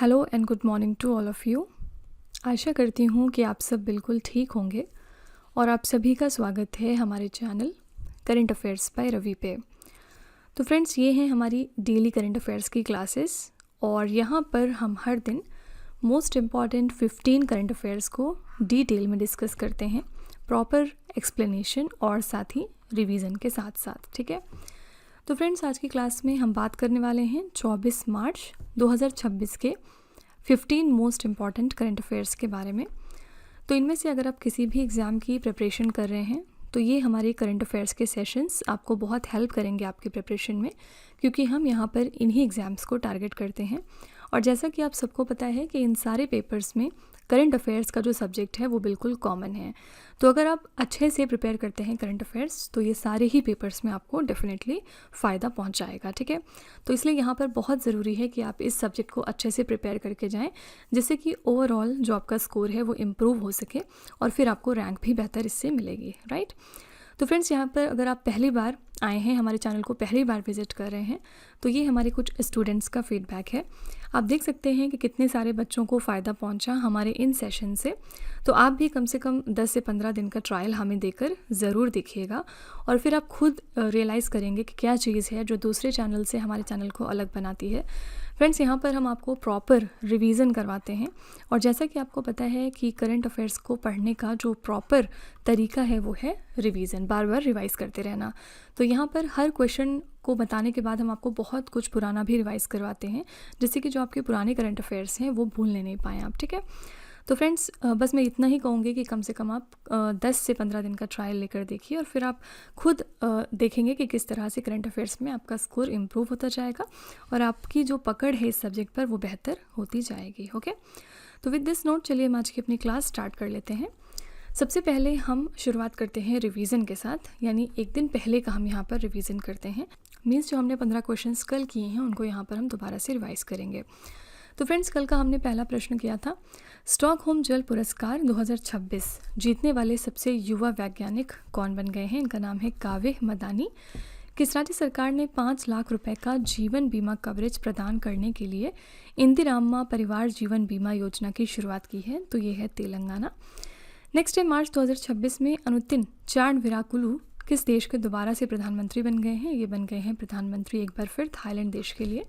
Hello and good morning to all of you. आशा करती हूँ कि आप सब बिल्कुल ठीक होंगे और आप सभी का स्वागत है हमारे channel current affairs by Ravi पे। तो फ्रेंड्स, ये हैं हमारी डेली करंट अफेयर्स की क्लासेस और यहाँ पर हम हर दिन मोस्ट इम्पॉर्टेंट 15 करंट अफेयर्स को डिटेल में डिस्कस करते हैं, प्रॉपर एक्सप्लेनेशन और साथ ही रिवीजन के साथ साथ। ठीक है, तो फ्रेंड्स, आज की क्लास में हम बात करने वाले हैं 24 मार्च 2026 के 15 मोस्ट इम्पॉर्टेंट करंट अफेयर्स के बारे में। तो इनमें से अगर आप किसी भी एग्ज़ाम की प्रिपरेशन कर रहे हैं तो ये हमारे करंट अफेयर्स के सेशंस आपको बहुत हेल्प करेंगे आपकी प्रिपरेशन में, क्योंकि हम यहाँ पर इन्हीं एग्ज़ाम्स को टारगेट करते हैं। और जैसा कि आप सबको पता है कि इन सारे पेपर्स में करंट अफेयर्स का जो सब्जेक्ट है वो बिल्कुल कॉमन है। तो अगर आप अच्छे से प्रिपेयर करते हैं करंट अफेयर्स तो ये सारे ही पेपर्स में आपको डेफिनेटली फ़ायदा पहुंचाएगा। ठीक है, तो इसलिए यहाँ पर बहुत ज़रूरी है कि आप इस सब्जेक्ट को अच्छे से प्रिपेयर करके जाएं, जिससे कि ओवरऑल जो आपका स्कोर है वो इम्प्रूव हो सके और फिर आपको रैंक भी बेहतर इससे मिलेगी। राइट, तो फ्रेंड्स, यहाँ पर अगर आप पहली बार आए हैं, हमारे चैनल को पहली बार विजिट कर रहे हैं, तो ये हमारे कुछ स्टूडेंट्स का फीडबैक है। आप देख सकते हैं कि कितने सारे बच्चों को फ़ायदा पहुंचा हमारे इन सेशन से। तो आप भी कम से कम 10 से 15 दिन का ट्रायल हमें देकर ज़रूर देखिएगा और फिर आप खुद रियलाइज़ करेंगे कि क्या चीज़ है जो दूसरे चैनल से हमारे चैनल को अलग बनाती है। फ्रेंड्स, यहाँ पर हम आपको प्रॉपर रिवीजन करवाते हैं और जैसा कि आपको पता है कि करंट अफेयर्स को पढ़ने का जो प्रॉपर तरीका है वो है रिवीजन, बार बार रिवाइज़ करते रहना। तो यहाँ पर हर क्वेश्चन को बताने के बाद हम आपको बहुत कुछ पुराना भी रिवाइज़ करवाते हैं, जिससे कि जो आपके पुराने करंट अफेयर्स हैं वो भूलने नहीं पाएँ आप। ठीक है, तो फ्रेंड्स, बस मैं इतना ही कहूँगी कि कम से कम आप 10 से 15 दिन का ट्रायल लेकर देखिए और फिर आप खुद देखेंगे कि किस तरह से करंट अफेयर्स में आपका स्कोर इम्प्रूव होता जाएगा और आपकी जो पकड़ है इस सब्जेक्ट पर वो बेहतर होती जाएगी। ओके, तो विद दिस नोट चलिए हम आज की अपनी क्लास स्टार्ट कर लेते हैं। सबसे पहले हम शुरुआत करते हैं रिवीजन के साथ, यानी एक दिन पहले का हम यहाँ पर रिवीजन करते हैं। मीन्स जो हमने 15 क्वेश्चंस कल किए हैं उनको यहाँ पर हम दोबारा से रिवाइज करेंगे। तो फ्रेंड्स, कल का हमने पहला प्रश्न किया था, स्टॉकहोम जल पुरस्कार 2026 जीतने वाले सबसे युवा वैज्ञानिक कौन बन गए हैं? इनका नाम है काव्य मदानी। किस राज्य सरकार ने 5 लाख रुपए का जीवन बीमा कवरेज प्रदान करने के लिए इंदिराम्मा परिवार जीवन बीमा योजना की शुरुआत की है? तो ये है तेलंगाना। नेक्स्ट है, मार्च 2026 में अनुतिन चांड विराकुलू किस देश के दोबारा से प्रधानमंत्री बन गए हैं? ये बन गए हैं प्रधानमंत्री एक बार फिर थाईलैंड देश के लिए।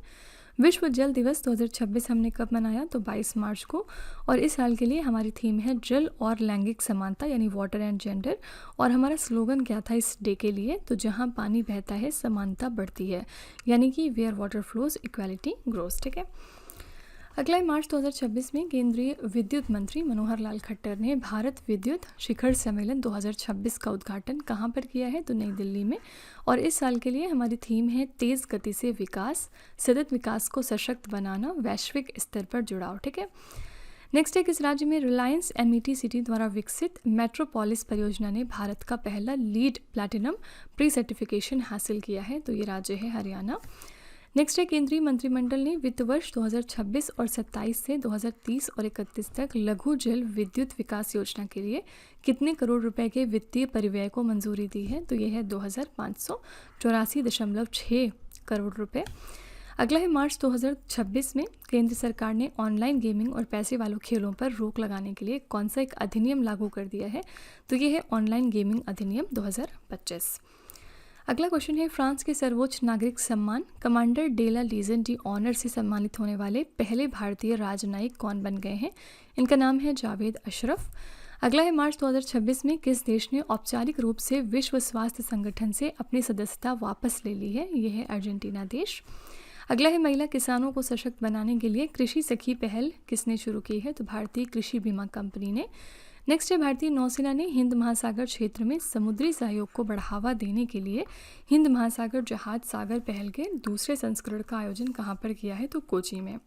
विश्व जल दिवस 2026 हमने कब मनाया? तो 22 मार्च को। और इस साल के लिए हमारी थीम है जल और लैंगिक समानता, यानी वाटर एंड जेंडर। और हमारा स्लोगन क्या था इस डे के लिए? तो जहां पानी बहता है समानता बढ़ती है, यानी कि where water flows equality grows. ठीक है, अगला है, मार्च 2026 में केंद्रीय विद्युत मंत्री मनोहर लाल खट्टर ने भारत विद्युत शिखर सम्मेलन 2026 का उद्घाटन कहाँ पर किया है? तो नई दिल्ली में। और इस साल के लिए हमारी थीम है तेज़ गति से विकास, सतत विकास को सशक्त बनाना, वैश्विक स्तर पर जुड़ाव। ठीक है, नेक्स्ट है, किस राज्य में रिलायंस एमिटी सिटी द्वारा विकसित मेट्रोपोलिस परियोजना ने भारत का पहला लीड प्लैटिनम प्री सर्टिफिकेशन हासिल किया है? तो ये राज्य है हरियाणा। नेक्स्ट है, केंद्रीय मंत्रिमंडल ने वित्त वर्ष 2026 और 27 से 2030 और 31 तक लघु जल विद्युत विकास योजना के लिए कितने करोड़ रुपए के वित्तीय परिव्यय को मंजूरी दी है? तो ये है 2584.6 करोड़ रुपए। अगला है, मार्च 2026 में केंद्र सरकार ने ऑनलाइन गेमिंग और पैसे वालों खेलों पर रोक लगाने के लिए कौन सा एक अधिनियम लागू कर दिया है? तो ये है ऑनलाइन गेमिंग अधिनियम 2025। अगला क्वेश्चन है, फ्रांस के सर्वोच्च नागरिक सम्मान commander de la Legion de honour से सम्मानित होने वाले पहले भारतीय राजनयिक कौन बन गए हैं? इनका नाम है जावेद अशरफ। अगला है, मार्च 2026 में किस देश ने औपचारिक रूप से विश्व स्वास्थ्य संगठन से अपनी सदस्यता वापस ले ली है? यह है अर्जेंटीना देश। अगला है, महिला किसानों को सशक्त बनाने के लिए कृषि सखी पहल किसने शुरू की है? तो भारतीय कृषि बीमा कंपनी ने। नेक्स्ट है, भारतीय नौसेना ने हिंद महासागर क्षेत्र में समुद्री सहयोग को बढ़ावा देने के लिए हिंद महासागर जहाज सागर पहल के दूसरे संस्करण का आयोजन कहाँ पर किया है? तो कोची में।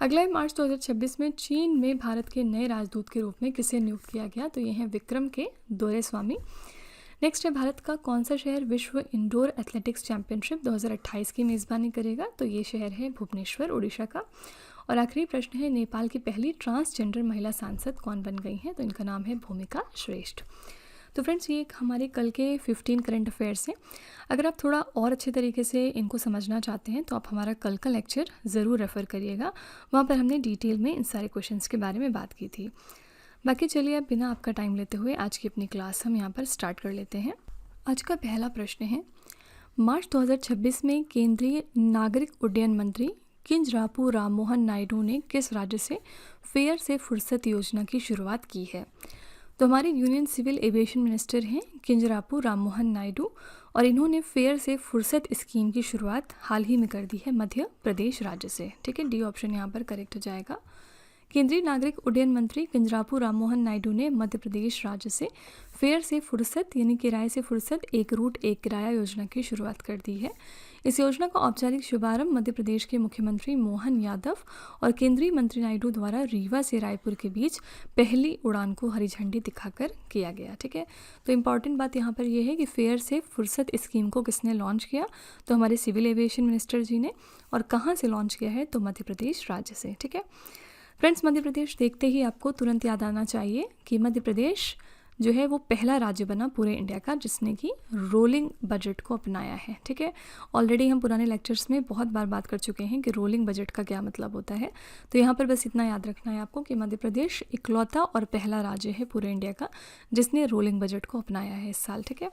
अगला है, मार्च 2026 में चीन में भारत के नए राजदूत के रूप में किसे नियुक्त किया गया? तो ये हैं विक्रम के दोरेस्वामी। नेक्स्ट है, भारत का कौन सा शहर विश्व इंडोर एथलेटिक्स चैंपियनशिप 2028 की मेज़बानी करेगा? तो ये शहर है भुवनेश्वर, उड़ीसा का। और आखिरी प्रश्न है, नेपाल की पहली ट्रांसजेंडर महिला सांसद कौन बन गई हैं? तो इनका नाम है भूमिका श्रेष्ठ। तो फ्रेंड्स ये एक हमारे कल के 15 करंट अफेयर्स हैं। अगर आप थोड़ा और अच्छे तरीके से इनको समझना चाहते हैं तो आप हमारा कल का लेक्चर ज़रूर रेफ़र करिएगा। वहाँ पर हमने डिटेल में इन सारे क्वेश्चंस के बारे में बात की थी। बाकी चलिए अब बिना आपका टाइम लेते हुए आज की अपनी क्लास हम यहाँ पर स्टार्ट कर लेते हैं। आज का पहला प्रश्न है, मार्च 2026 में केंद्रीय नागरिक उड्डयन मंत्री किंजरापू राममोहन नायडू ने किस राज्य से फेयर से फुर्सत योजना की शुरुआत की है? तो हमारे यूनियन सिविल एविएशन मिनिस्टर हैं किंजरापू राममोहन नायडू और इन्होंने फेयर से फुर्सत स्कीम की शुरुआत हाल ही में कर दी है मध्य प्रदेश राज्य से। ठीक है, डी ऑप्शन यहाँ पर करेक्ट हो जाएगा। केंद्रीय नागरिक उड्डयन मंत्री किंजरापू राममोहन नायडू ने मध्य प्रदेश राज्य से फेयर से फुर्सत यानी किराए से फुर्सत एक रूट एक किराया योजना की शुरुआत कर दी है। इस योजना का औपचारिक शुभारंभ मध्य प्रदेश के मुख्यमंत्री मोहन यादव और केंद्रीय मंत्री नायडू द्वारा रीवा से रायपुर के बीच पहली उड़ान को हरी झंडी दिखाकर किया गया। ठीक है, तो इम्पॉर्टेंट बात यहाँ पर यह है कि फेयर से फुर्सत स्कीम को किसने लॉन्च किया? तो हमारे सिविल एविएशन मिनिस्टर जी ने। और कहाँ से लॉन्च किया है? तो मध्य प्रदेश राज्य से। ठीक है फ्रेंड्स, मध्य प्रदेश देखते ही आपको तुरंत याद आना चाहिए कि मध्य प्रदेश जो है वो पहला राज्य बना पूरे इंडिया का जिसने कि रोलिंग बजट को अपनाया है। ठीक है, ऑलरेडी हम पुराने लेक्चर्स में बहुत बार बात कर चुके हैं कि रोलिंग बजट का क्या मतलब होता है। तो यहाँ पर बस इतना याद रखना है आपको कि मध्य प्रदेश इकलौता और पहला राज्य है पूरे इंडिया का जिसने रोलिंग बजट को अपनाया है इस साल। ठीक है,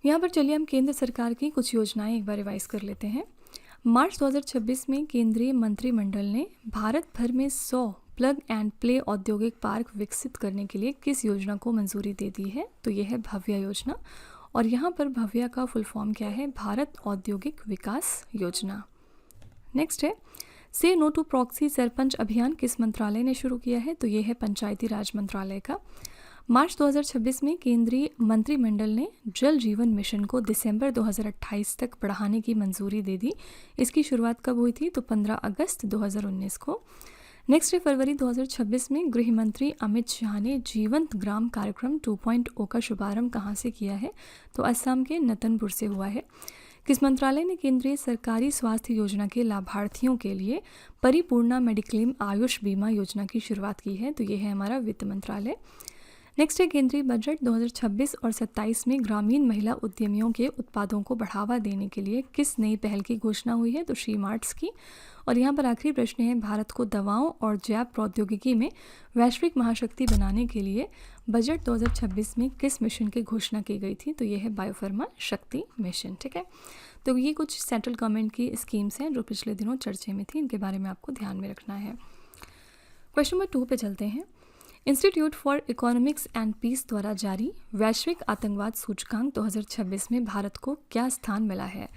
यहाँ पर चलिए हम केंद्र सरकार की कुछ योजनाएं एक बार रिवाइज कर लेते हैं। मार्च 2026 में केंद्रीय मंत्रिमंडल ने भारत भर में 100 प्लग एंड प्ले औद्योगिक पार्क विकसित करने के लिए किस योजना को मंजूरी दे दी है? तो यह है भव्य योजना। और यहाँ पर भव्य का फुल फॉर्म क्या है? भारत औद्योगिक विकास योजना। नेक्स्ट है, से नो टू प्रॉक्सी सरपंच अभियान किस मंत्रालय ने शुरू किया है? तो यह है पंचायती राज मंत्रालय का। मार्च 2026 में केंद्रीय मंत्रिमंडल ने जल जीवन मिशन को दिसंबर 2028 तक बढ़ाने की मंजूरी दे दी। इसकी शुरुआत कब हुई थी? तो 15 अगस्त 2019 को। नेक्स्ट है, फरवरी 2026 में गृह मंत्री अमित शाह ने जीवंत ग्राम कार्यक्रम 2.0 का शुभारंभ कहाँ से किया है? तो असम के नतनपुर से हुआ है। किस मंत्रालय ने केंद्रीय सरकारी स्वास्थ्य योजना के लाभार्थियों के लिए परिपूर्णा मेडिक्लेम आयुष बीमा योजना की शुरुआत की है? तो यह है हमारा वित्त मंत्रालय। नेक्स्ट है, केंद्रीय बजट 2026 और 27 में ग्रामीण महिला उद्यमियों के उत्पादों को बढ़ावा देने के लिए किस नई पहल की घोषणा हुई है? तो शी मार्ट्स की। और यहाँ पर आखिरी प्रश्न है, भारत को दवाओं और जैव प्रौद्योगिकी में वैश्विक महाशक्ति बनाने के लिए बजट 2026 में किस मिशन की घोषणा की गई थी? तो यह है बायोफार्मा शक्ति मिशन। ठीक है, तो ये कुछ सेंट्रल गवर्नमेंट की स्कीम्स हैं जो पिछले दिनों चर्चे में थी, इनके बारे में आपको ध्यान में रखना है। क्वेश्चन नंबर 2 पे चलते हैं। Institute for economics and peace द्वारा जारी वैश्विक आतंकवाद सूचकांक 2026 में भारत को क्या स्थान मिला है?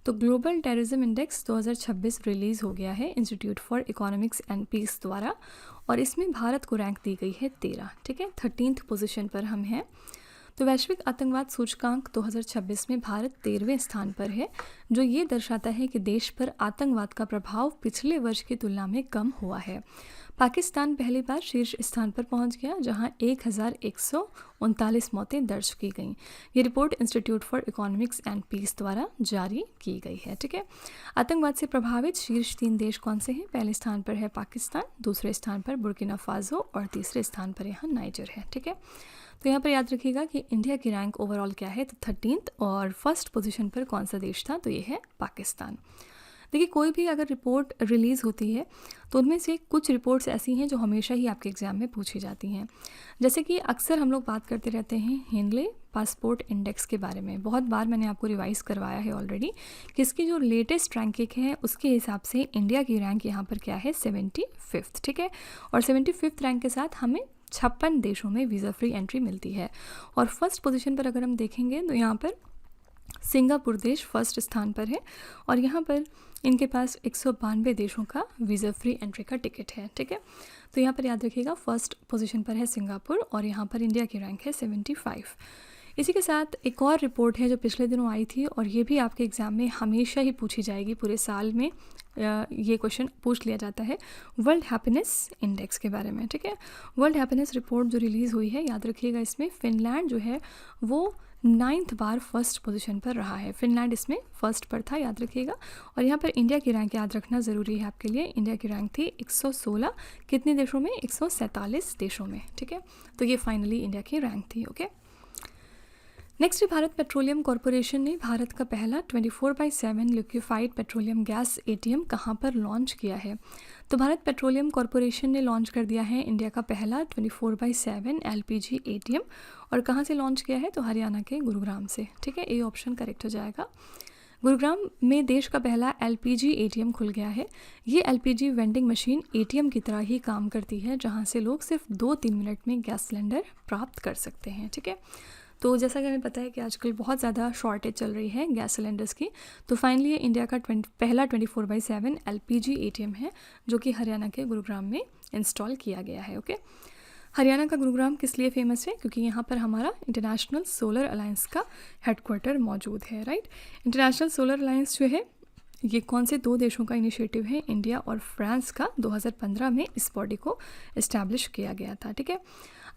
तो ग्लोबल टेररिज्म इंडेक्स 2026 रिलीज़ हो गया है institute for economics and peace द्वारा और इसमें भारत को रैंक दी गई है 13। ठीक है, 13th पोजीशन पर हम हैं। तो वैश्विक आतंकवाद सूचकांक 2026 में भारत 13वें स्थान पर है, जो ये दर्शाता है कि देश पर आतंकवाद का प्रभाव पिछले वर्ष की तुलना में कम हुआ है। पाकिस्तान पहली बार शीर्ष स्थान पर पहुंच गया जहां 1139 मौतें दर्ज की गईं। ये report institute for economics and peace द्वारा जारी की गई है। ठीक है, आतंकवाद से प्रभावित शीर्ष 3 देश कौन से हैं? पहले स्थान पर है पाकिस्तान, दूसरे स्थान पर बुर्किना फासो और तीसरे स्थान पर यहाँ नाइजर है। ठीक है, तो यहाँ पर याद रखिएगा कि इंडिया की रैंक ओवरऑल क्या है? तो 13th और फर्स्ट पोजीशन पर कौन सा देश था? तो ये है पाकिस्तान। देखिए, कोई भी अगर रिपोर्ट रिलीज़ होती है तो उनमें से कुछ रिपोर्ट्स ऐसी हैं जो हमेशा ही आपके एग्ज़ाम में पूछी जाती हैं। जैसे कि अक्सर हम लोग बात करते रहते हैं हिंडले पासपोर्ट इंडेक्स के बारे में। बहुत बार मैंने आपको रिवाइज़ करवाया है ऑलरेडी कि इसकी जो लेटेस्ट रैंकिंग है उसके हिसाब से इंडिया की रैंक यहाँ पर क्या है? 75th। ठीक है, और 75th रैंक के साथ हमें 56 देशों में वीज़ा फ्री एंट्री मिलती है। और फर्स्ट पोजीशन पर अगर हम देखेंगे तो यहाँ पर सिंगापुर देश फर्स्ट स्थान पर है और यहाँ पर इनके पास 192 देशों का वीज़ा फ्री एंट्री का टिकट है। ठीक है, तो यहाँ पर याद रखिएगा फर्स्ट पोजीशन पर है सिंगापुर और यहाँ पर इंडिया की रैंक है 75। इसी के साथ एक और रिपोर्ट है जो पिछले दिनों आई थी और ये भी आपके एग्ज़ाम में हमेशा ही पूछी जाएगी, पूरे साल में ये क्वेश्चन पूछ लिया जाता है वर्ल्ड हैप्पीनेस इंडेक्स के बारे में। ठीक है, वर्ल्ड हैप्पीनेस रिपोर्ट जो रिलीज़ हुई है, याद रखिएगा इसमें फिनलैंड जो है वो 9th बार फर्स्ट पोजीशन पर रहा है। फिनलैंड इसमें फर्स्ट पर था, याद रखिएगा। और यहाँ पर इंडिया की रैंक याद रखना ज़रूरी है आपके लिए। इंडिया की रैंक थी 116, कितने देशों में? 147 देशों में। ठीक है, तो ये फाइनली इंडिया की रैंक थी। ओके, नेक्स्ट है भारत पेट्रोलियम कॉरपोरेशन ने भारत का पहला 24/7 लिक्विफाइड पेट्रोलियम गैस एटीएम कहाँ पर लॉन्च किया है? तो भारत पेट्रोलियम कॉरपोरेशन ने लॉन्च कर दिया है इंडिया का पहला 24/7 एलपीजी एटीएम। और कहाँ से लॉन्च किया है? तो हरियाणा के गुरुग्राम से। ठीक है, ए ऑप्शन करेक्ट हो जाएगा। गुरुग्राम में देश का पहला एलपीजी एटीएम खुल गया है। ये एलपीजी वेंडिंग मशीन एटीएम की तरह ही काम करती है, जहाँ से लोग सिर्फ 2-3 मिनट में गैस सिलेंडर प्राप्त कर सकते हैं। ठीक है, तो जैसा कि हमें पता है कि आजकल बहुत ज़्यादा शॉर्टेज चल रही है गैस सिलेंडर्स की, तो फाइनली ये इंडिया का पहला 24/7 एलपीजी एटीएम है जो कि हरियाणा के गुरुग्राम में इंस्टॉल किया गया है। ओके, हरियाणा का गुरुग्राम किस लिए फेमस है? क्योंकि यहाँ पर हमारा इंटरनेशनल सोलर अलायंस का हेडक्वार्टर मौजूद है। राइट, इंटरनेशनल सोलर अलायंस जो है ये कौन से 2 देशों का इनिशिएटिव है? इंडिया और फ्रांस का। 2015 में इस बॉडी को इस्टेब्लिश किया गया था। ठीक है,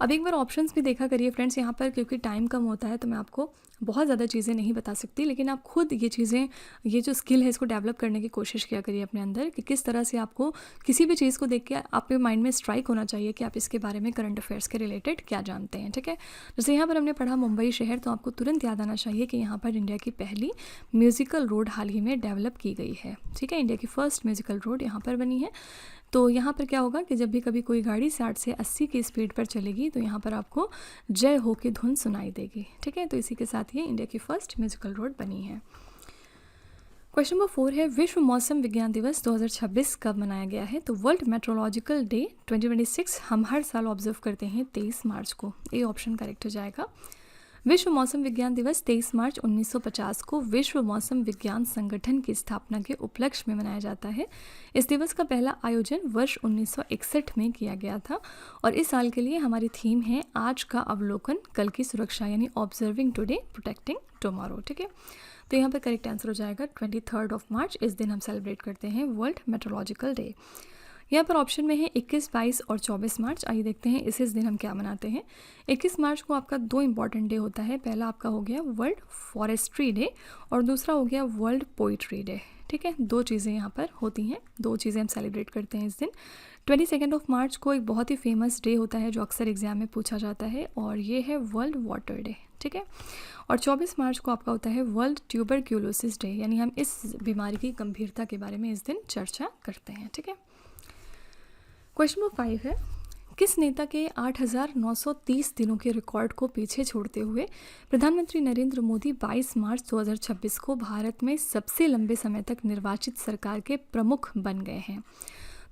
अब एक बार ऑप्शंस भी देखा करिए फ्रेंड्स यहाँ पर, क्योंकि टाइम कम होता है तो मैं आपको बहुत ज़्यादा चीज़ें नहीं बता सकती, लेकिन आप खुद ये चीज़ें, ये जो स्किल है इसको डेवलप करने की कोशिश किया करिए अपने अंदर कि किस तरह से आपको किसी भी चीज़ को देख के आपके माइंड में स्ट्राइक होना चाहिए कि आप इसके बारे में करंट अफेयर्स के रिलेटेड क्या जानते हैं। ठीक है, जैसे यहाँ पर हमने पढ़ा मुंबई शहर, तो आपको तुरंत याद आना चाहिए कि यहाँ पर इंडिया की पहली म्यूज़िकल रोड हाल ही में डेवलप की गई है। ठीक है, इंडिया की फर्स्ट म्यूज़िकल रोड यहाँ पर बनी है। तो यहाँ पर क्या होगा कि जब भी कभी कोई गाड़ी 60 से 80 की स्पीड पर चलेगी तो यहाँ पर आपको जय हो की धुन सुनाई देगी। ठीक है, तो इसी के साथ ये इंडिया की फर्स्ट म्यूजिकल रोड बनी है। क्वेश्चन नंबर 4 है विश्व मौसम विज्ञान दिवस 2026 कब मनाया गया है? तो वर्ल्ड मेट्रोलॉजिकल डे 2026 हम हर साल ऑब्जर्व करते हैं 23 मार्च को। ए ऑप्शन करेक्ट हो जाएगा। विश्व मौसम विज्ञान दिवस 23 मार्च 1950 को विश्व मौसम विज्ञान संगठन की स्थापना के उपलक्ष्य में मनाया जाता है। इस दिवस का पहला आयोजन वर्ष 1961 में किया गया था और इस साल के लिए हमारी थीम है आज का अवलोकन, कल की सुरक्षा, यानी ऑब्जर्विंग टुडे प्रोटेक्टिंग टुमारो। ठीक है, तो यहाँ पर करेक्ट आंसर हो जाएगा 23 मार्च। इस दिन हम सेलिब्रेट करते हैं वर्ल्ड मेट्रोलॉजिकल डे। यहाँ पर ऑप्शन में है 21, 22 और 24 मार्च। आइए देखते हैं इस दिन हम क्या मनाते हैं। 21 मार्च को आपका 2 इंपॉर्टेंट डे होता है। पहला आपका हो गया वर्ल्ड फॉरेस्ट्री डे और दूसरा हो गया वर्ल्ड पोइट्री डे। ठीक है, 2 चीज़ें यहाँ पर होती हैं, 2 चीज़ें हम सेलिब्रेट करते हैं इस दिन। 22 मार्च को एक बहुत ही फेमस डे होता है जो अक्सर एग्जाम में पूछा जाता है और ये है वर्ल्ड वाटर डे। ठीक है, और 24 मार्च को आपका होता है वर्ल्ड ट्यूबरक्यूलोसिस डे, यानी हम इस बीमारी की गंभीरता के बारे में इस दिन चर्चा करते हैं। ठीक है, क्वेश्चन नंबर 5 है किस नेता के 8,930 दिनों के रिकॉर्ड को पीछे छोड़ते हुए प्रधानमंत्री नरेंद्र मोदी 22 मार्च 2026 को भारत में सबसे लंबे समय तक निर्वाचित सरकार के प्रमुख बन गए हैं?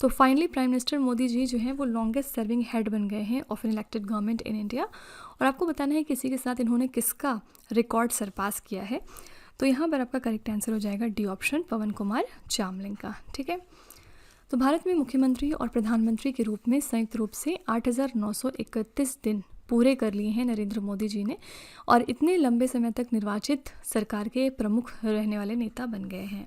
तो finally prime minister Modi ji जो हैं वो लॉन्गेस्ट सर्विंग हेड बन गए हैं of an elected government in India. और आपको बताना है किसी के साथ इन्होंने किसका रिकॉर्ड सरपास किया है। तो यहाँ पर आपका करेक्ट आंसर हो जाएगा डी ऑप्शन, पवन कुमार चामलिंग का। ठीक है, तो भारत में मुख्यमंत्री और प्रधानमंत्री के रूप में संयुक्त रूप से 8,931 दिन पूरे कर लिए हैं नरेंद्र मोदी जी ने और इतने लंबे समय तक निर्वाचित सरकार के प्रमुख रहने वाले नेता बन गए हैं।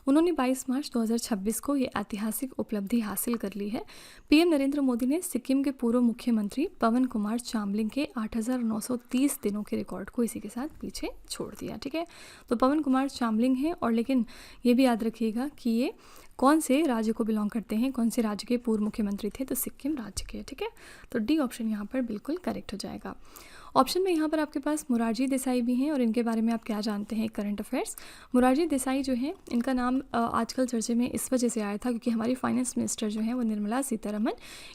उन्होंने 22 मार्च 2026 को ये ऐतिहासिक उपलब्धि हासिल कर ली है। पीएम नरेंद्र मोदी ने सिक्किम के पूर्व मुख्यमंत्री पवन कुमार चामलिंग के 8,930 दिनों के रिकॉर्ड को इसी के साथ पीछे छोड़ दिया। ठीक है, तो पवन कुमार चामलिंग हैं और लेकिन ये भी याद रखिएगा कि ये कौन से राज्य को बिलोंग करते हैं, कौन से राज्य के पूर्व मुख्यमंत्री थे? तो सिक्किम राज्य के। ठीक है, तो डी ऑप्शन यहाँ पर बिल्कुल करेक्ट हो जाएगा। ऑप्शन में यहाँ पर आपके पास मोरारजी देसाई भी हैं और इनके बारे में आप क्या जानते हैं करंट अफेयर्स। मोरारजी देसाई जो हैं इनका नाम आजकल चर्चे में इस वजह से आया था क्योंकि हमारी फाइनेंस मिनिस्टर जो हैं वो निर्मला सीतारमन,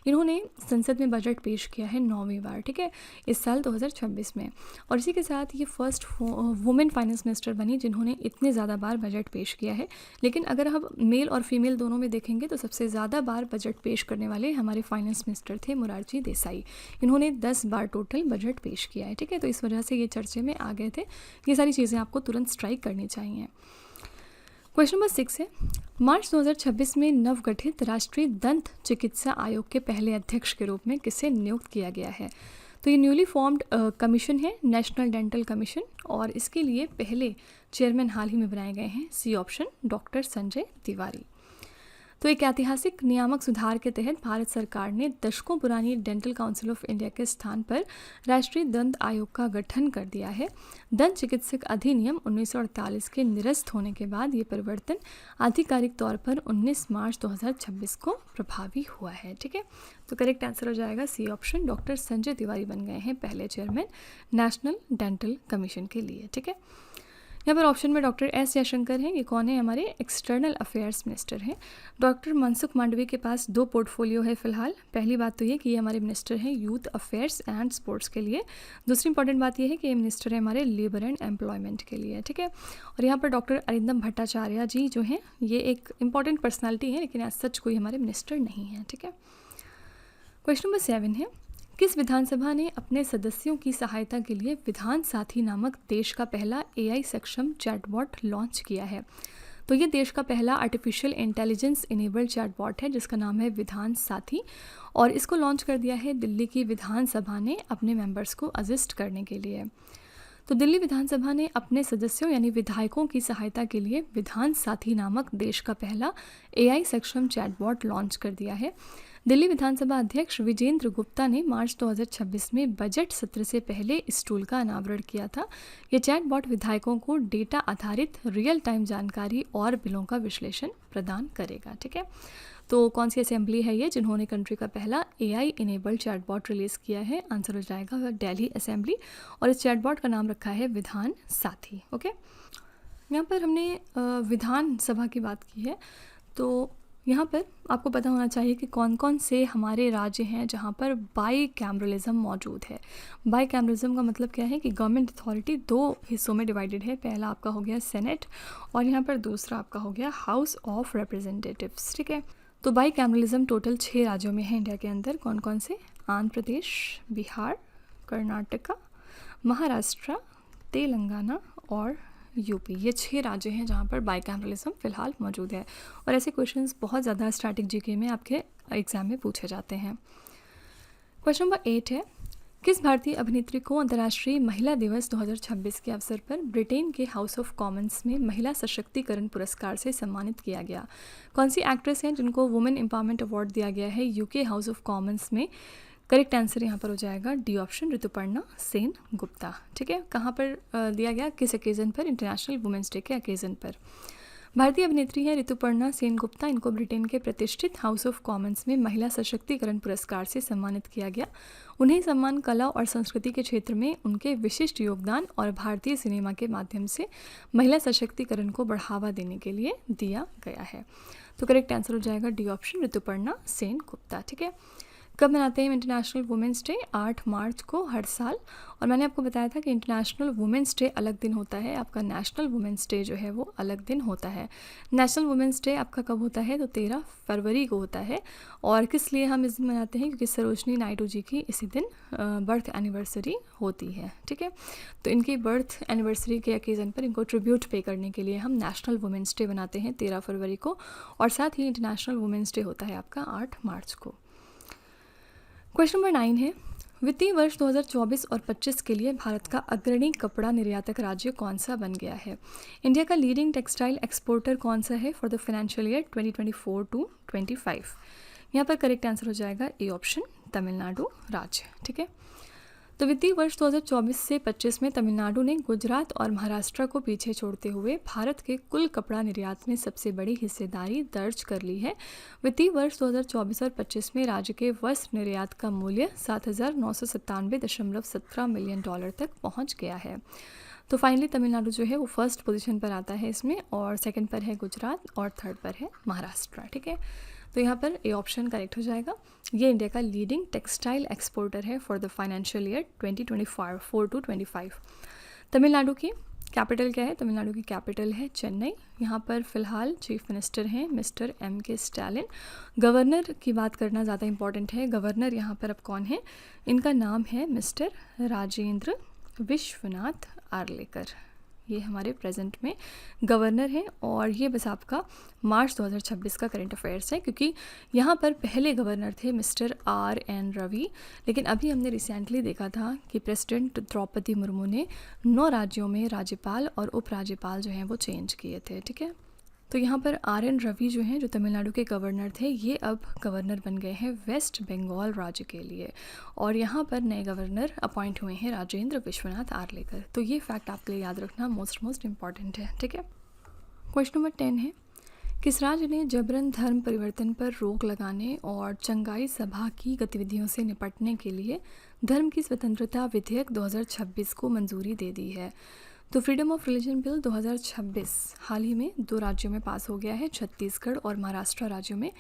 इन्होंने संसद में बजट पेश किया है 9वीं बार। ठीक है, इस साल 2026 में, और इसी के साथ ये फर्स्ट वुमेन फाइनेंस मिनिस्टर बनी जिन्होंने इतने ज़्यादा बार बजट पेश किया है। लेकिन अगर हम मेल और फीमेल दोनों में देखेंगे तो सबसे ज़्यादा बार बजट पेश करने वाले हमारे फाइनेंस मिनिस्टर थे मोरारजी देसाई। इन्होंने 10 बार टोटल बजट पेश किया है। ठीक है, तो इस वजह से ये चर्चे में आ गए थे। ये सारी चीज़ें आपको तुरंत स्ट्राइक करनी चाहिए। क्वेश्चन नंबर 6 है मार्च 2026 में नवगठित राष्ट्रीय दंत चिकित्सा आयोग के पहले अध्यक्ष के रूप में किसे नियुक्त किया गया है? तो ये न्यूली फॉर्म्ड कमीशन है, नेशनल डेंटल कमीशन, और इसके लिए पहले चेयरमैन हाल ही में बनाए गए हैं, C option, doctor Sanjay Tiwari. तो एक ऐतिहासिक नियामक सुधार के तहत भारत सरकार ने दशकों पुरानी डेंटल काउंसिल ऑफ इंडिया के स्थान पर राष्ट्रीय दंत आयोग का गठन कर दिया है। दंत चिकित्सक अधिनियम 1948 के निरस्त होने के बाद ये परिवर्तन आधिकारिक तौर पर 19 मार्च 2026 को प्रभावी हुआ है। ठीक है, तो करेक्ट आंसर हो जाएगा C option, doctor Sanjay Tiwari बन गए हैं पहले चेयरमैन नेशनल डेंटल कमीशन के लिए। ठीक है, यहाँ पर ऑप्शन में डॉक्टर एस जयशंकर हैं। ये कौन है? हमारे एक्सटर्नल अफेयर्स मिनिस्टर हैं। डॉक्टर मनसुख मांडवी के पास 2 पोर्टफोलियो है फिलहाल। पहली बात तो ये कि ये हमारे मिनिस्टर हैं यूथ अफेयर्स एंड स्पोर्ट्स के लिए। दूसरी इंपॉर्टेंट बात ये है कि ये मिनिस्टर है हमारे लेबर एंड एम्प्लॉयमेंट के लिए। ठीक है, और यहाँ पर डॉक्टर अरिंदम भट्टाचार्य जी जो हैं ये एक इंपॉर्टेंट पर्सनैलिटी है, लेकिन एज सच कोई हमारे मिनिस्टर नहीं है। ठीक है, क्वेश्चन नंबर 7 है, किस विधानसभा ने अपने सदस्यों की सहायता के लिए विधान साथी नामक देश का पहला AI सक्षम चैटबॉट लॉन्च किया है? तो ये देश का पहला आर्टिफिशियल इंटेलिजेंस इनेबल्ड चैटबॉट है जिसका नाम है विधान साथी, और इसको लॉन्च कर दिया है दिल्ली की विधानसभा ने अपने मेंबर्स को असिस्ट करने के लिए। तो दिल्ली विधानसभा ने अपने सदस्यों यानी विधायकों की सहायता के लिए विधान साथी नामक देश का पहला AI सक्षम चैटबॉट लॉन्च कर दिया है। दिल्ली विधानसभा अध्यक्ष विजेंद्र गुप्ता ने मार्च 2026 में बजट सत्र से पहले इस टूल का अनावरण किया था। ये चैटबॉट विधायकों को डेटा आधारित रियल टाइम जानकारी और बिलों का विश्लेषण प्रदान करेगा। ठीक है, तो कौन सी असेंबली है ये जिन्होंने कंट्री का पहला AI इनेबल्ड चैटबॉट रिलीज़ किया है? आंसर हो जाएगा दिल्ली असेंबली, और इस चैटबॉट का नाम रखा है विधान साथी। ओके, यहाँ पर हमने विधानसभा की बात की है, तो यहाँ पर आपको पता होना चाहिए कि कौन कौन से हमारे राज्य हैं जहाँ पर बाई कैमरलिज्म मौजूद है। बाई कैमरलिज्म का मतलब क्या है कि गवर्नमेंट अथॉरिटी 2 हिस्सों में डिवाइडेड है। पहला आपका हो गया सेनेट, और यहाँ पर दूसरा आपका हो गया हाउस ऑफ रिप्रेजेंटेटिव्स। ठीक है, तो बाई कैमरलिज्म टोटल 6 राज्यों में है इंडिया के अंदर। कौन कौन से? आंध्र प्रदेश, बिहार, कर्नाटका, महाराष्ट्र, तेलंगाना और यूपी। ये 6 राज्य हैं जहाँ पर बाइकैमरलिज्म फिलहाल मौजूद है, और ऐसे क्वेश्चंस बहुत ज़्यादा स्टैटिक जीके में आपके एग्जाम में पूछे जाते हैं। क्वेश्चन नंबर 8 है, किस भारतीय अभिनेत्री को अंतर्राष्ट्रीय महिला दिवस 2026 के अवसर पर ब्रिटेन के हाउस ऑफ कॉमन्स में महिला सशक्तिकरण पुरस्कार से सम्मानित किया गया? कौन सी एक्ट्रेस हैं जिनको वुमेन एम्पावरमेंट अवार्ड दिया गया है यूके हाउस ऑफ कॉमन्स में? करेक्ट आंसर यहाँ पर हो जाएगा डी ऑप्शन, ऋतुपर्णा सेन गुप्ता। ठीक है, कहाँ पर दिया गया, किस ओकेज़न पर? इंटरनेशनल वुमेंस डे के ओकेज़न पर। भारतीय अभिनेत्री हैं ऋतुपर्णा सेन गुप्ता। इनको ब्रिटेन के प्रतिष्ठित हाउस ऑफ कॉमन्स में महिला सशक्तिकरण पुरस्कार से सम्मानित किया गया। उन्हें सम्मान कला और संस्कृति के क्षेत्र में उनके विशिष्ट योगदान और भारतीय सिनेमा के माध्यम से महिला सशक्तिकरण को बढ़ावा देने के लिए दिया गया है। तो करेक्ट आंसर हो जाएगा डी ऑप्शन, ऋतुपर्णा सेन गुप्ता। ठीक है, कब मनाते हैं इंटरनेशनल वुमेंस डे? 8 मार्च को हर साल। और मैंने आपको बताया था कि इंटरनेशनल वुमेंस डे अलग दिन होता है, आपका नेशनल वुमेंस डे जो है वो अलग दिन होता है। नेशनल वुमेंस डे आपका कब होता है? तो 13 फरवरी को होता है। और किस लिए हम इस दिन मनाते हैं? क्योंकि सरोजनी नायडू जी की इसी दिन बर्थ एनिवर्सरी होती है। ठीक है, तो इनकी बर्थ एनिवर्सरी के ओकेज़न पर इनको ट्रिब्यूट पे करने के लिए हम नेशनल वुमेंस डे बनाते हैं 13 फरवरी को, और साथ ही इंटरनेशनल वुमेंस डे होता है आपका 8 मार्च को। क्वेश्चन नंबर 9 है, वित्तीय वर्ष 2024 और 25 के लिए भारत का अग्रणी कपड़ा निर्यातक राज्य कौन सा बन गया है? इंडिया का लीडिंग टेक्सटाइल एक्सपोर्टर कौन सा है for the financial year 2024 to 25? यहाँ पर करेक्ट आंसर हो जाएगा ए ऑप्शन, तमिलनाडु राज्य। ठीक है, तो वित्तीय वर्ष 2024 से 25 में तमिलनाडु ने गुजरात और महाराष्ट्र को पीछे छोड़ते हुए भारत के कुल कपड़ा निर्यात में सबसे बड़ी हिस्सेदारी दर्ज कर ली है। वित्तीय वर्ष 2024 और 25 में राज्य के वस्त्र निर्यात का मूल्य 7,997.17 मिलियन डॉलर तक पहुंच गया है। तो फाइनली तमिलनाडु जो है वो फर्स्ट पोजीशन पर आता है इसमें, और सेकंड पर है गुजरात, और थर्ड पर है महाराष्ट्र। ठीक है, तो यहाँ पर ए ऑप्शन करेक्ट हो जाएगा। ये इंडिया का लीडिंग टेक्सटाइल एक्सपोर्टर है for the financial year 2024 to 25। Tamil Nadu की कैपिटल क्या है? तमिलनाडु की कैपिटल है चेन्नई। यहाँ पर फिलहाल चीफ मिनिस्टर हैं मिस्टर M.K. स्टालिन। गवर्नर की बात करना ज़्यादा इंपॉर्टेंट है। गवर्नर यहाँ पर अब कौन है? इनका नाम है मिस्टर राजेंद्र विश्वनाथ आर्लेकर। ये हमारे प्रेजेंट में गवर्नर हैं और ये बस आपका मार्च 2026 का करंट अफेयर्स है, क्योंकि यहाँ पर पहले गवर्नर थे मिस्टर RN रवि, लेकिन अभी हमने रिसेंटली देखा था कि प्रेसिडेंट द्रौपदी मुर्मू ने 9 राज्यों में राज्यपाल और उपराज्यपाल जो हैं वो चेंज किए थे। ठीक है, तो यहाँ पर RN रवि जो हैं, जो तमिलनाडु के गवर्नर थे, ये अब गवर्नर बन गए हैं वेस्ट बंगाल राज्य के लिए, और यहाँ पर नए गवर्नर अपॉइंट हुए हैं राजेंद्र विश्वनाथ आर्लेकर। तो ये फैक्ट आपके लिए याद रखना मोस्ट इम्पॉर्टेंट है। ठीक है, क्वेश्चन नंबर 10 है, किस राज्य ने जबरन धर्म परिवर्तन पर रोक लगाने और चंगाई सभा की गतिविधियों से निपटने के लिए धर्म की स्वतंत्रता विधेयक 2026 को मंजूरी दे दी है? तो फ्रीडम ऑफ रिलीजन बिल 2026 हाल ही में 2 राज्यों में पास हो गया है, छत्तीसगढ़ और महाराष्ट्र राज्यों में।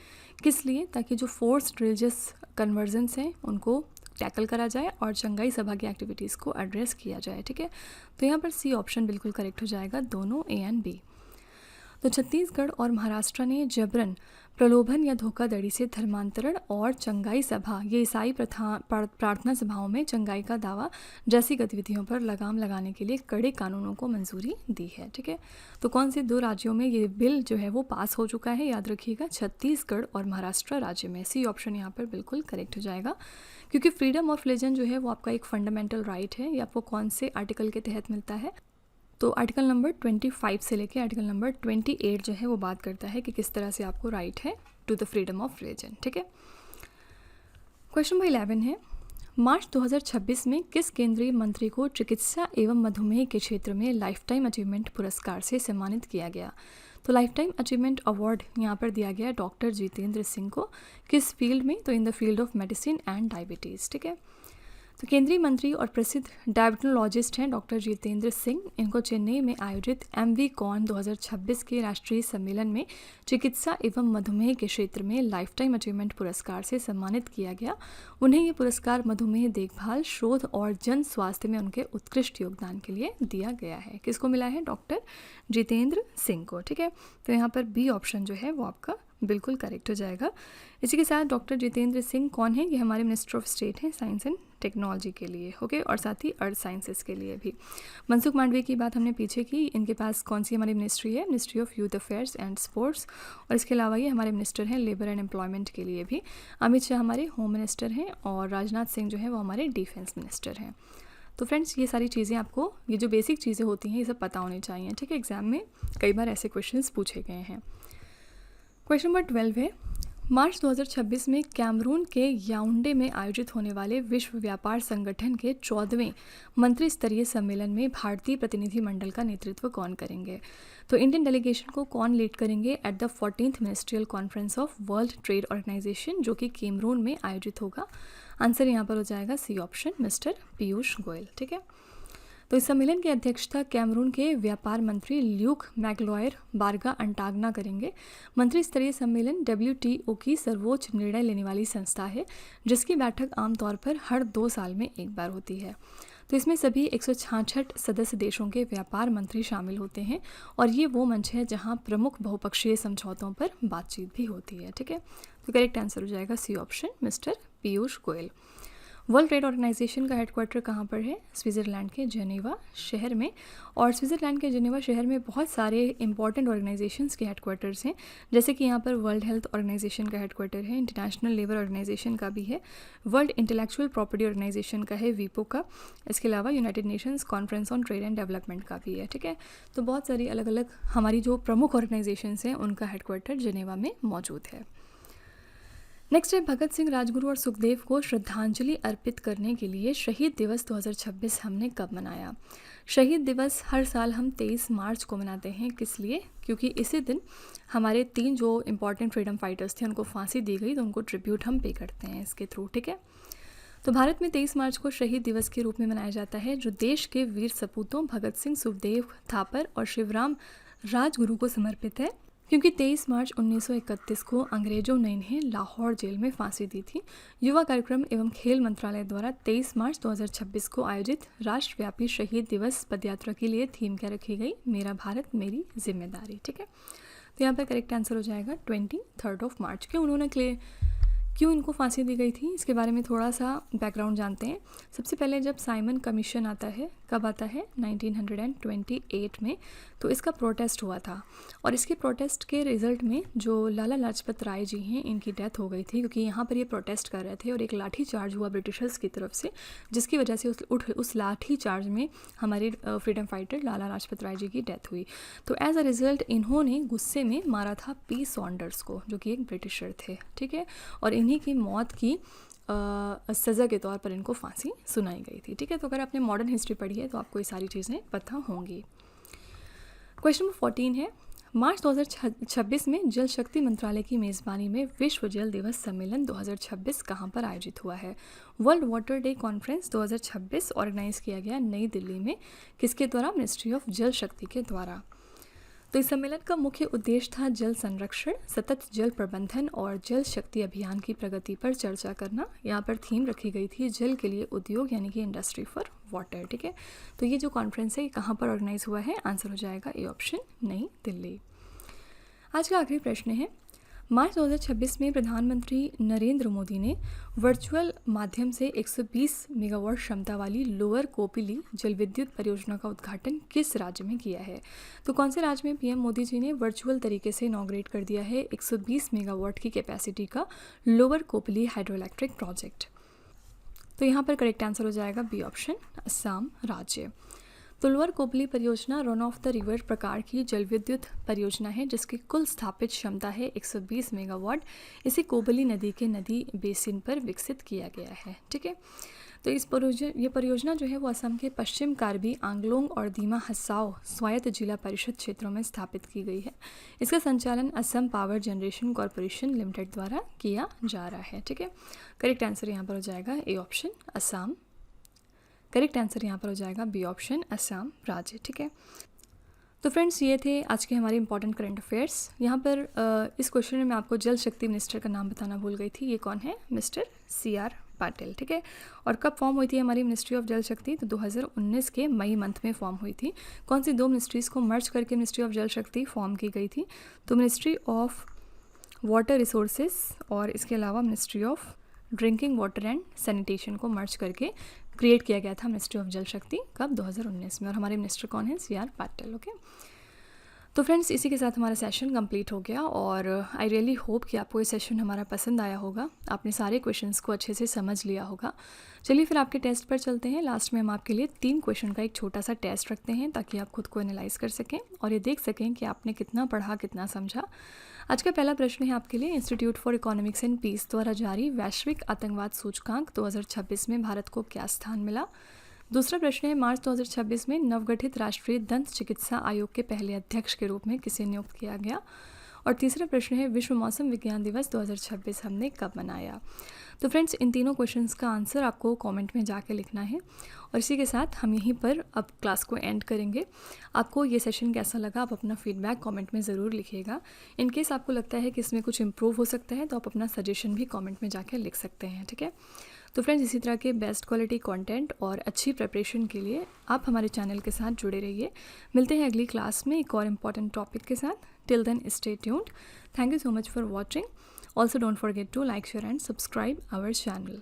किस लिए? ताकि जो फोर्स्ड रिलीजियस कन्वर्जन्स हैं उनको टैकल करा जाए और चंगाई सभा की एक्टिविटीज़ को एड्रेस किया जाए। ठीक है, तो यहाँ पर सी ऑप्शन बिल्कुल करेक्ट हो जाएगा, दोनों A एंड B। तो छत्तीसगढ़ और महाराष्ट्र ने जबरन प्रलोभन या धोखाधड़ी से धर्मांतरण और चंगाई सभा, ये ईसाई प्रार्थना सभाओं में चंगाई का दावा जैसी गतिविधियों पर लगाम लगाने के लिए कड़े कानूनों को मंजूरी दी है। ठीक है, तो कौन से 2 राज्यों में ये बिल जो है वो पास हो चुका है? याद रखिएगा, छत्तीसगढ़ और महाराष्ट्र राज्य में। सी ऑप्शन यहाँ पर बिल्कुल करेक्ट हो जाएगा, क्योंकि फ्रीडम ऑफ रिलीजन जो है वो आपका एक फंडामेंटल राइट है। ये आपको कौन से आर्टिकल के तहत मिलता है? तो आर्टिकल नंबर 25 से लेकर आर्टिकल नंबर 28 जो है वो बात करता है कि किस तरह से आपको राइट है to the freedom of religion. ठीक है, क्वेश्चन नंबर 11 है, मार्च 2026 में किस केंद्रीय मंत्री को चिकित्सा एवं मधुमेह के क्षेत्र में लाइफ टाइम अचीवमेंट पुरस्कार से सम्मानित किया गया? तो लाइफ टाइम अचीवमेंट अवार्ड यहाँ पर दिया गया डॉक्टर जितेंद्र सिंह को। किस फील्ड में? तो in the field of medicine and diabetes. ठीक है, तो केंद्रीय मंत्री और प्रसिद्ध डायबिटोलॉजिस्ट हैं डॉक्टर जितेंद्र सिंह। इनको चेन्नई में आयोजित MV कॉन 2026 के राष्ट्रीय सम्मेलन में चिकित्सा एवं मधुमेह के क्षेत्र में लाइफ टाइम अचीवमेंट पुरस्कार से सम्मानित किया गया। उन्हें ये पुरस्कार मधुमेह देखभाल, शोध और जन स्वास्थ्य में उनके उत्कृष्ट योगदान के लिए दिया गया है। किसको मिला है? डॉक्टर जितेंद्र सिंह को। ठीक है, तो यहाँ पर B ऑप्शन जो है वो आपका बिल्कुल करेक्ट हो जाएगा। इसी के साथ डॉक्टर जितेंद्र सिंह कौन है? ये हमारे मिनिस्टर ऑफ स्टेट हैं साइंस एंड टेक्नोलॉजी के लिए, ओके, और साथ ही अर्थ साइंसेस के लिए भी। मनसुख मांडविया की बात हमने पीछे की, इनके पास कौन सी हमारी मिनिस्ट्री है? Ministry of youth affairs and sports. और इसके अलावा ये हमारे मिनिस्टर हैं लेबर एंड एम्प्लॉयमेंट के लिए भी। अमित शाह हमारे होम मिनिस्टर हैं और राजनाथ सिंह जो है वो हमारे डिफेंस मिनिस्टर हैं। तो फ्रेंड्स, ये सारी चीज़ें आपको, ये जो बेसिक चीज़ें होती हैं, ये सब पता होनी चाहिए। ठीक है, एग्जाम में कई बार ऐसे क्वेश्चंस पूछे गए हैं। क्वेश्चन नंबर 12 है, मार्च 2026 में कैमरून के याओंडे में आयोजित होने वाले विश्व व्यापार संगठन के 14वें मंत्री स्तरीय सम्मेलन में भारतीय प्रतिनिधि मंडल का नेतृत्व कौन करेंगे? तो इंडियन डेलीगेशन को कौन लीड करेंगे at the 14th ministerial conference of world trade organisation, जो कि कैमरून में आयोजित होगा? आंसर यहाँ पर हो जाएगा C option, mister Piyush Goyal. ठीक है, तो इस सम्मेलन की अध्यक्षता कैमरून के व्यापार मंत्री ल्यूक मैग्लॉयर बारगा अंटागना करेंगे। मंत्री स्तरीय सम्मेलन WTO की सर्वोच्च निर्णय लेने वाली संस्था है, जिसकी बैठक आमतौर पर हर 2 साल में एक बार होती है। तो इसमें सभी 166 सदस्य देशों के व्यापार मंत्री शामिल होते हैं और ये वो मंच है जहां प्रमुख बहुपक्षीय समझौतों पर बातचीत भी होती है। ठीक है, तो करेक्ट आंसर हो जाएगा C option, mister Piyush Goyal. World trade organisation का हेडक्वार्टर कहाँ पर है? स्विट्ज़रलैंड के जेनेवा शहर में। और स्विट्ज़रलैंड के जेनेवा शहर में बहुत सारे इंपॉर्टेंट ऑर्गेनाइजेशंस के हेडक्वार्टर्स हैं, जैसे कि यहाँ पर वर्ल्ड हेल्थ ऑर्गेनाइजेशन का हेडक्वार्टर है, इंटरनेशनल लेबर ऑर्गेनाइजेशन का भी है, वर्ल्ड इंटेलेक्चुअल प्रॉपर्टी ऑर्गेनाइजेशन का है, वीपो का। इसके अलावा United Nations conference on trade and development का भी है। ठीक है, तो बहुत सारी अलग अलग हमारी जो प्रमुख ऑर्गेनाइजेशंस हैं उनका हेडक्वार्टर जेनेवा में मौजूद है। नेक्स्ट है, भगत सिंह, राजगुरु और सुखदेव को श्रद्धांजलि अर्पित करने के लिए शहीद दिवस 2026 हमने कब मनाया? शहीद दिवस हर साल हम 23 मार्च को मनाते हैं। किस लिए? क्योंकि इसी दिन हमारे 3 जो इम्पॉर्टेंट फ्रीडम फाइटर्स थे उनको फांसी दी गई, तो उनको ट्रिब्यूट हम पे करते हैं इसके थ्रू। ठीक है, तो भारत में 23 मार्च को शहीद दिवस के रूप में मनाया जाता है, जो देश के वीर सपूतों भगत सिंह, सुखदेव थापर और शिवराम राजगुरु को समर्पित है, क्योंकि 23 मार्च 1931 को अंग्रेजों ने इन्हें लाहौर जेल में फांसी दी थी। युवा कार्यक्रम एवं खेल मंत्रालय द्वारा 23 मार्च 2026 को आयोजित राष्ट्रव्यापी शहीद दिवस पदयात्रा के लिए थीम क्या रखी गई? मेरा भारत मेरी जिम्मेदारी। ठीक है, तो यहाँ पर करेक्ट आंसर हो जाएगा 23 मार्च। क्यों उन्होंने क्यों इनको फांसी दी गई थी, इसके बारे में थोड़ा सा बैकग्राउंड जानते हैं। सबसे पहले जब साइमन कमीशन आता है, कब आता है, 1928 में, तो इसका प्रोटेस्ट हुआ था और इसके प्रोटेस्ट के रिज़ल्ट में जो लाला लाजपत राय जी हैं इनकी डेथ हो गई थी, क्योंकि यहाँ पर ये प्रोटेस्ट कर रहे थे और एक लाठी चार्ज हुआ ब्रिटिशर्स की तरफ से, जिसकी वजह से उस लाठी चार्ज में हमारे फ्रीडम फाइटर लाला लाजपत राय जी की डेथ हुई। तो एज अ रिज़ल्ट इन्होंने गुस्से में मारा था पी सॉन्डर्स को, जो कि एक ब्रिटिशर थे, ठीक है, और इन्हीं की मौत की सज़ा के तौर पर इनको फांसी सुनाई गई थी, ठीक है। तो अगर आपने मॉडर्न हिस्ट्री पढ़ी है तो आपको ये सारी चीज़ें पता होंगी। क्वेश्चन नंबर 14 है, मार्च 2026 में जल शक्ति मंत्रालय की मेज़बानी में विश्व जल दिवस सम्मेलन 2026 कहाँ पर आयोजित हुआ है। World water day conference 2026 organise किया गया नई दिल्ली में, किसके द्वारा, मिनिस्ट्री ऑफ जल शक्ति के द्वारा। तो इस सम्मेलन का मुख्य उद्देश्य था जल संरक्षण, सतत जल प्रबंधन और जल शक्ति अभियान की प्रगति पर चर्चा करना। यहाँ पर थीम रखी गई थी जल के लिए उद्योग, यानी कि इंडस्ट्री फॉर वाटर, ठीक है। तो ये जो कॉन्फ्रेंस है ये कहाँ पर ऑर्गेनाइज हुआ है, आंसर हो जाएगा ए ऑप्शन, नई दिल्ली। आज का आखिरी प्रश्न है, मार्च 2026 में प्रधानमंत्री नरेंद्र मोदी ने वर्चुअल माध्यम से 120 मेगावाट क्षमता वाली लोअर कोपिली जल विद्युत परियोजना का उद्घाटन किस राज्य में किया है। तो कौन से राज्य में पीएम मोदी जी ने वर्चुअल तरीके से इनॉग्रेट कर दिया है 120 मेगावाट की कैपेसिटी का lower Kopili hydro electric project. तो यहाँ पर करेक्ट आंसर हो जाएगा बी ऑप्शन, असम राज्य। तो लोअर कोपली परियोजना रन ऑफ द रिवर प्रकार की जल विद्युत परियोजना है, जिसकी कुल स्थापित क्षमता है 120 मेगावाट। इसे कोबली नदी के नदी बेसिन पर विकसित किया गया है, ठीक है। तो ये परियोजना जो है वो असम के पश्चिम कार्बी आंगलोंग और दीमा हसाओ स्वायत्त जिला परिषद क्षेत्रों में स्थापित की गई है। इसका संचालन Assam power generation corporation limited द्वारा किया जा रहा है, ठीक है। करेक्ट आंसर यहाँ पर हो जाएगा A option, Assam. Correct answer यहाँ पर हो जाएगा बी ऑप्शन, असम राज्य, ठीक है। तो फ्रेंड्स, ये थे आज के हमारे इंपॉर्टेंट करंट अफेयर्स। यहाँ पर इस क्वेश्चन में मैं आपको जल शक्ति मिनिस्टर का नाम बताना भूल गई थी। ये कौन है, मिस्टर CR पाटिल, ठीक है। और कब फॉर्म हुई थी हमारी मिनिस्ट्री ऑफ जल शक्ति, तो 2019 के मई मंथ में फॉर्म हुई थी। कौन सी दो मिनिस्ट्रीज़ को मर्ज करके मिनिस्ट्री ऑफ जल शक्ति फॉर्म की गई थी, तो मिनिस्ट्री ऑफ वाटर रिसोर्सेज और इसके अलावा ministry of drinking water and sanitation को मर्ज करके क्रिएट किया गया था मिनिस्ट्री ऑफ जल शक्ति, कब, 2019 में। और हमारे मिनिस्टर कौन है, CR पाटिल, ओके। तो फ्रेंड्स, इसी के साथ हमारा सेशन कंप्लीट हो गया और आई रियली होप कि आपको ये सेशन हमारा पसंद आया होगा, आपने सारे क्वेश्चंस को अच्छे से समझ लिया होगा। चलिए फिर आपके टेस्ट पर चलते हैं। लास्ट में हम आपके लिए 3 क्वेश्चन का एक छोटा सा टेस्ट रखते हैं, ताकि आप खुद को एनालाइज कर सकें और ये देख सकें कि आपने कितना पढ़ा, कितना समझा। आज का पहला प्रश्न है आपके लिए, institute for economics and peace द्वारा जारी वैश्विक आतंकवाद सूचकांक 2026 में भारत को क्या स्थान मिला। दूसरा प्रश्न है, मार्च 2026 में नवगठित राष्ट्रीय दंत चिकित्सा आयोग के पहले अध्यक्ष के रूप में किसे नियुक्त किया गया। और तीसरा प्रश्न है, विश्व मौसम विज्ञान दिवस 2026 हमने कब मनाया। तो फ्रेंड्स, इन तीनों क्वेश्चंस का आंसर आपको कमेंट में जाके लिखना है। और इसी के साथ हम यहीं पर अब क्लास को एंड करेंगे। आपको ये सेशन कैसा लगा, आप अपना फीडबैक कमेंट में ज़रूर लिखिएगा। इन केस आपको लगता है कि इसमें कुछ इम्प्रूव हो सकता है, तो आप अपना सजेशन भी कमेंट में जाके लिख सकते हैं, ठीक है। तो फ्रेंड्स, इसी तरह के बेस्ट क्वालिटी कंटेंट और अच्छी प्रिपरेशन के लिए आप हमारे चैनल के साथ जुड़े रहिए। मिलते हैं अगली क्लास में एक और इम्पॉर्टेंट टॉपिक के साथ। Till then stay tuned. Thank you so much for watching. Also don't forget to like, share and subscribe our channel.